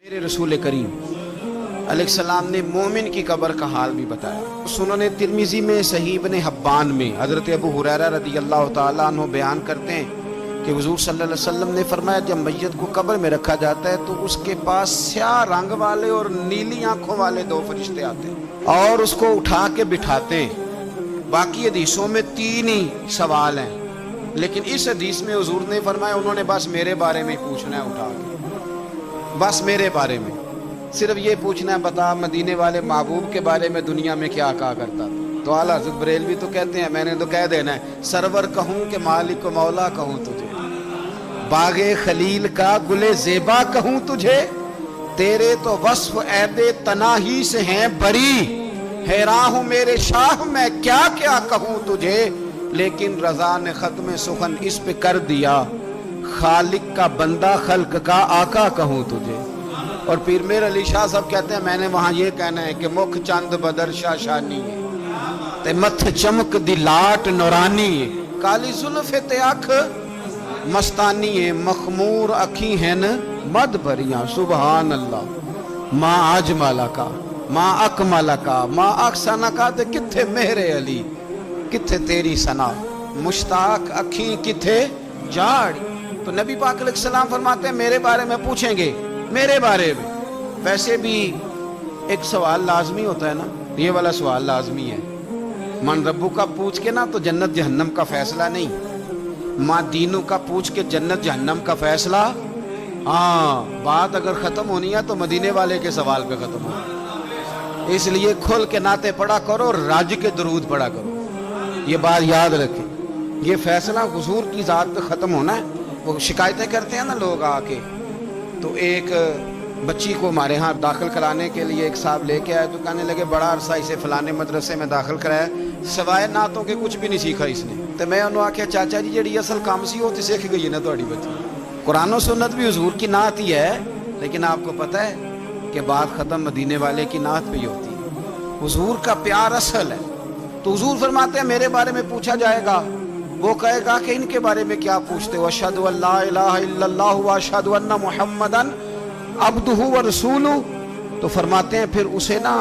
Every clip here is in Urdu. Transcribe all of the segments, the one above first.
میرے رسول کریم علیہ السلام نے مومن کی قبر کا حال بھی بتایا۔ سنن ترمذی میں، صحیح ابن حبان میں حضرت ابو ہریرہ رضی اللہ تعالیٰ عنہ بیان کرتے ہیں کہ حضور صلی اللہ علیہ وسلم نے فرمایا جب میت کو قبر میں رکھا جاتا ہے تو اس کے پاس سیاہ رنگ والے اور نیلی آنکھوں والے دو فرشتے آتے ہیں اور اس کو اٹھا کے بٹھاتے ہیں۔ باقی حدیثوں میں 3 ہی سوال ہیں، لیکن اس حدیث میں حضور نے فرمایا انہوں نے بس میرے بارے میں پوچھنا ہے، اٹھا کے بس میرے بارے میں صرف یہ پوچھنا ہے، بتا مدینے والے محبوب کے بارے میں دنیا میں کیا کہا کرتا تھا؟ تو اعلیٰ حضرت بریلوی تو کہتے ہیں میں نے تو کہہ دینا ہے، سرور کہوں کہ مالک و مولا کہوں تجھے، باغ خلیل کا گلے زیبا کہوں تجھے، تیرے تو وصف عید تناہی سے ہیں بری، حیران ہوں میرے شاہ میں کیا کیا کہوں تجھے، لیکن رضا نے ختم سخن اس پہ کر دیا، خالق کا بندہ خلق کا آقا کہوں تجھے۔ اور پیر میر علی شاہ صاحب کہتے ہیں میں نے وہاں یہ کہنا ہے کہ مکھ چند بدر شاہ شانی ہے تے متھ چمک دی لاٹ نورانی ہے، کالی زلف تے اکھ مستانی ہے، مخمور اکھی ہیں مد بھریاں، سبحان اللہ، ماں اجمالا کا ماں اکمالا کا ماں اکسانا کا تے کتھے مہر علی، کتھے تیری ثنا، مشتاق اکھی کتھے جاڑی۔ تو نبی پاک علیہ السلام فرماتے ہیں میرے بارے میں پوچھیں گے، میرے بارے میں۔ ویسے بھی ایک سوال لازمی ہوتا ہے نا، یہ والا سوال لازمی ہے، من ربو کا پوچھ کے نا تو جنت جہنم کا فیصلہ نہیں، ماں دینوں کا پوچھ کے جنت جہنم کا فیصلہ۔ ہاں بات اگر ختم ہونی ہے تو مدینے والے کے سوال پہ ختم ہو، اس لیے کھل کے نعتیں پڑھا کرو، راج کے درود پڑھا کرو، یہ بات یاد رکھیں، یہ فیصلہ حضور کی ذات پہ ختم ہونا ہے۔ وہ شکایتیں کرتے ہیں نا لوگ آ کے، تو ایک بچی کو ہمارے ہاں داخل کرانے کے لیے ایک صاحب لے کے آئے تو کہنے لگے بڑا عرصہ اسے فلانے مدرسے میں داخل کرایا، سوائے نعتوں کے کچھ بھی نہیں سیکھا اس نے۔ تو میں انہوں آکھیا چاچا جی جڑی اصل کام سی وہ تو سیکھ گئی ہے نا تہاڈی بچی، قرآن و سنت بھی حضور کی نعت ہی ہے، لیکن آپ کو پتہ ہے کہ بات ختم مدینے والے کی نعت پہ ہی ہوتی ہے، حضور کا پیار اصل ہے۔ تو حضور فرماتے ہیں میرے بارے میں پوچھا جائے گا، وہ کہے گا کہ ان کے بارے میں کیا پوچھتے ہو، اشہد ان لا الہ الا اللہ واشہد ان محمدن عبدہ ورسولہ۔ تو فرماتے ہیں پھر اسے نا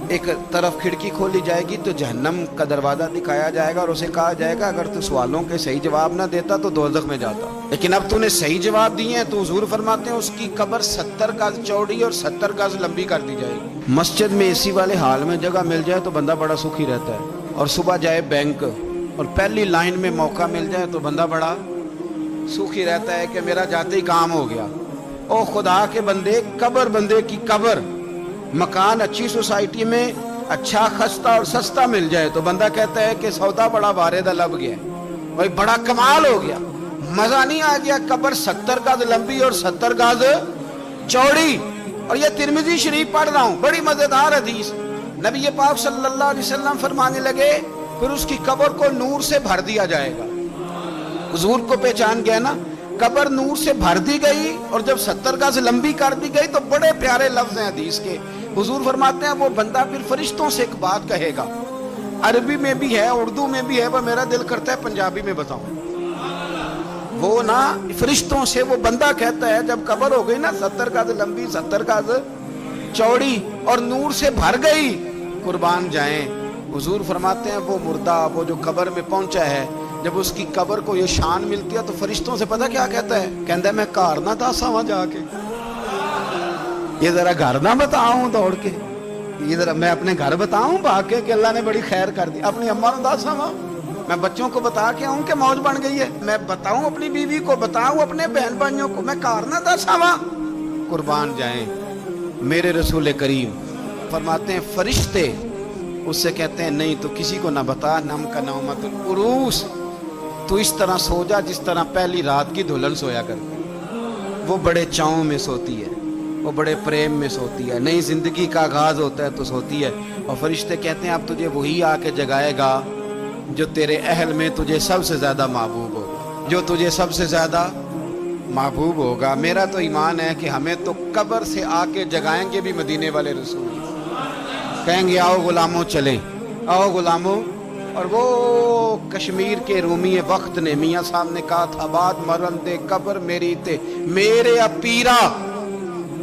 ایک طرف کھڑکی کھولی جائے گی تو جہنم کا دروازہ دکھایا جائے گا اور اسے کہا جائے گا اگر تو سوالوں کے صحیح جواب نہ دیتا تو دوزخ میں جاتا، لیکن اب تو نے صحیح جواب دیے ہیں۔ تو حضور فرماتے ہیں اس کی قبر 70 گز چوڑی اور 70 گز لمبی کر دی جائے گی۔ مسجد میں اسی والے حال میں جگہ مل جائے تو بندہ بڑا سکھی رہتا ہے، اور صبح جائے بینک اور پہلی لائن میں موقع مل جائے تو بندہ بڑا سوکھی رہتا ہے کہ میرا جاتے ہی کام ہو گیا۔ او خدا کے بندے، قبر بندے کی قبر، مکان اچھی سوسائٹی میں اچھا خستہ اور سستا مل جائے تو بندہ کہتا ہے کہ سودا بڑا واردہ لب گیا، بھائی بڑا کمال ہو گیا، مزہ نہیں آ گیا۔ قبر 70 گز لمبی اور 70 گز چوڑی، اور یہ ترمذی شریف پڑھ رہا ہوں، بڑی مزیدار حدیث۔ نبی پاک صلی اللہ علیہ وسلم فرمانے لگے پھر اس کی قبر کو نور سے بھر دیا جائے گا۔ حضور کو پہچان گیا نا، قبر نور سے بھر دی گئی اور جب 70 گز لمبی کر دی گئی تو بڑے پیارے لفظ ہیں حدیث کے۔ حضور فرماتے ہیں وہ بندہ پھر فرشتوں سے ایک بات کہے گا، عربی میں بھی ہے اردو میں بھی ہے، وہ میرا دل کرتا ہے پنجابی میں بتاؤں۔ وہ نا فرشتوں سے وہ بندہ کہتا ہے جب قبر ہو گئی نا 70 گز لمبی 70 گز چوڑی اور نور سے بھر گئی، قربان جائیں، حضور فرماتے ہیں وہ مردہ وہ جو قبر میں پہنچا ہے جب اس کی قبر کو یہ شان ملتی ہے تو فرشتوں سے پتہ کیا کہتا ہے، کہتا ہے میں گھر نہ داسا وہاں جا کے، یہ ذرا گھر نہ بتاؤں دوڑ کے، یہ ذرا میں اپنے گھر بتاؤں بھاگ کے کہ اللہ نے بڑی خیر کر دی، اپنی اماں نہ داسا وہاں، میں بچوں کو بتا کے آؤں کہ موج بن گئی ہے، میں بتاؤں اپنی بیوی کو، بتاؤں اپنے بہن بھائیوں کو، میں گھر نہ داسا وہاں۔ قربان جائیں میرے رسول کریم فرماتے ہیں فرشتے اس سے کہتے ہیں نہیں تو کسی کو نہ بتا، نم کا نومت العروس، تو اس طرح سو جا جس طرح پہلی رات کی دلہن سویا کرتی، وہ بڑے چاؤں میں سوتی ہے، وہ بڑے پریم میں سوتی ہے، نئی زندگی کا آغاز ہوتا ہے تو سوتی ہے، اور فرشتے کہتے ہیں اب تجھے وہی آ کے جگائے گا جو تیرے اہل میں تجھے سب سے زیادہ محبوب ہوگا، جو تجھے سب سے زیادہ محبوب ہوگا۔ میرا تو ایمان ہے کہ ہمیں تو قبر سے آ کے جگائیں گے بھی مدینے والے رسول، کہیں گے آؤ غلاموں چلیں، آؤ غلاموں۔ اور وہ کشمیر کے رومی وقت نے میاں صاحب نے کہا تھا بعد مرن دے قبر میری تے میرے پیرا،